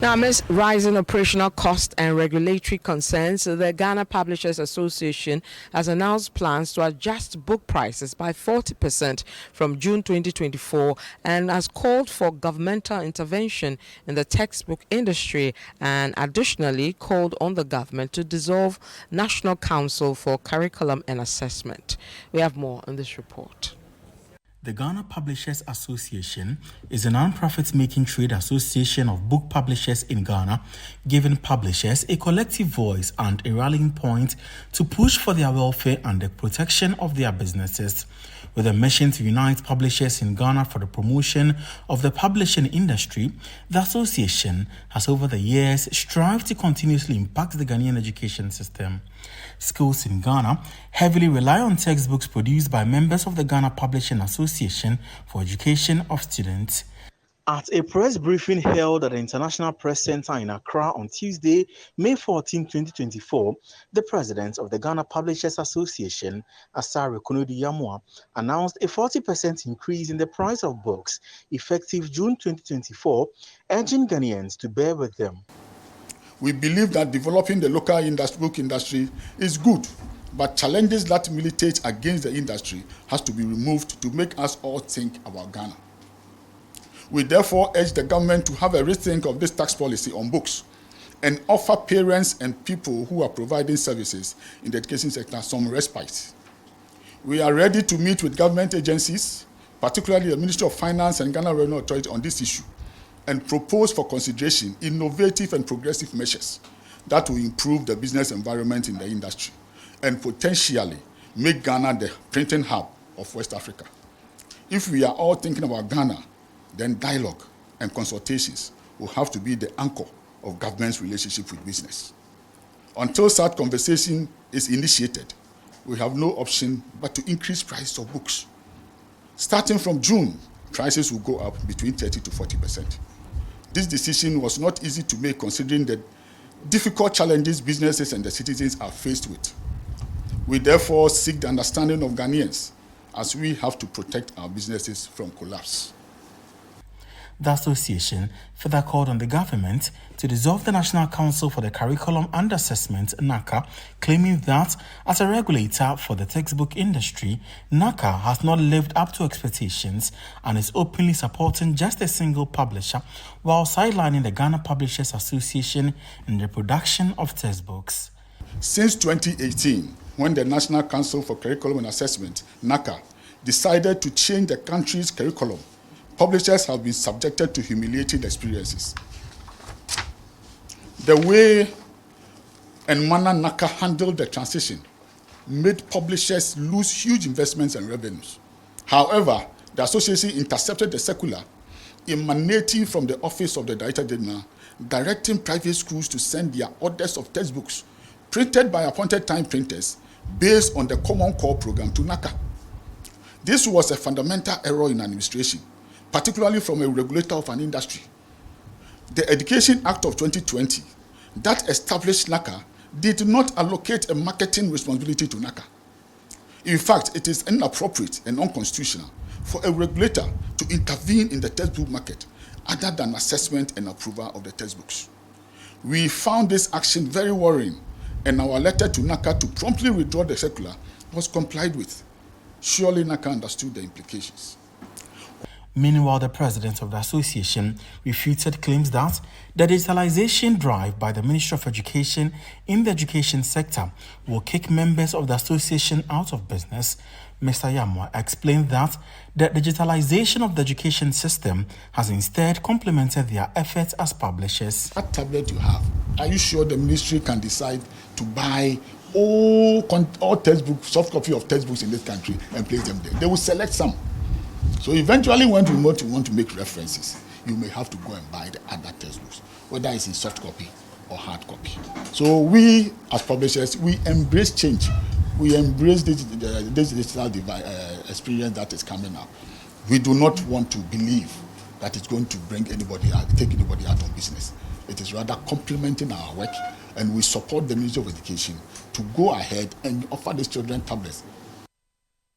Now, amidst rising operational costs and regulatory concerns, the Ghana Publishers Association has announced plans to adjust book prices by 40% from June 2024 and has called for governmental intervention in the textbook industry and additionally called on the government to dissolve National Council for Curriculum and Assessment. We have more in this report. The Ghana Publishers Association is a non-profit making trade association of book publishers in Ghana, giving publishers a collective voice and a rallying point to push for their welfare and the protection of their businesses. With a mission to unite publishers in Ghana for the promotion of the publishing industry, the association has over the years strived to continuously impact the Ghanaian education system. Schools in Ghana heavily rely on textbooks produced by members of the Ghana Publishing Association for education of students. At a press briefing held at the International Press Center in Accra on Tuesday, May 14, 2024, the president of the Ghana Publishers Association, Asare Konodi-Yamwa, announced a 40% increase in the price of books effective June 2024, urging Ghanaians to bear with them. We believe that developing the local book industry is good, but challenges that militate against the industry has to be removed to make us all think about Ghana. We therefore urge the government to have a rethink of this tax policy on books and offer parents and people who are providing services in the education sector some respite. We are ready to meet with government agencies, particularly the Ministry of Finance and Ghana Revenue Authority on this issue, and propose for consideration innovative and progressive measures that will improve the business environment in the industry and potentially make Ghana the printing hub of West Africa. If we are all thinking about Ghana, then dialogue and consultations will have to be the anchor of government's relationship with business. Until such conversation is initiated, we have no option but to increase prices of books. Starting from June, prices will go up between 30 to 40%. This decision was not easy to make considering the difficult challenges businesses and the citizens are faced with. We therefore seek the understanding of Ghanaians as we have to protect our businesses from collapse. The association further called on the government to dissolve the National Council for the Curriculum and Assessment, NACA, claiming that as a regulator for the textbook industry, NACA has not lived up to expectations and is openly supporting just a single publisher while sidelining the Ghana Publishers Association in the production of textbooks. Since 2018, when the National Council for Curriculum and Assessment, NACA, decided to change the country's curriculum, publishers have been subjected to humiliating experiences. The way and manner NACA handled the transition made publishers lose huge investments and revenues. However, the association intercepted the circular emanating from the Office of the Director General, directing private schools to send their orders of textbooks printed by appointed time printers based on the Common Core program to NACA. This was a fundamental error in administration, particularly from a regulator of an industry. The Education Act of 2020 that established NACA did not allocate a marketing responsibility to NACA. In fact, it is inappropriate and unconstitutional for a regulator to intervene in the textbook market other than assessment and approval of the textbooks. We found this action very worrying, and our letter to NACA to promptly withdraw the circular was complied with. Surely NACA understood the implications. Meanwhile, the president of the association refuted claims that the digitalization drive by the Ministry of Education in the education sector will kick members of the association out of business. Mr. Yamwa explained that the digitalization of the education system has instead complemented their efforts as publishers. What tablet you have, are you sure the ministry can decide to buy all textbooks, soft copy of textbooks in this country and place them there? They will select some. So eventually when you want to make references, you may have to go and buy the other textbooks, whether it's in soft copy or hard copy. So we as publishers, we embrace change. We embrace this digital experience that is coming up. We do not want to believe that it's going to take anybody out of business. It is rather complementing our work, and we support the Ministry of Education to go ahead and offer these children tablets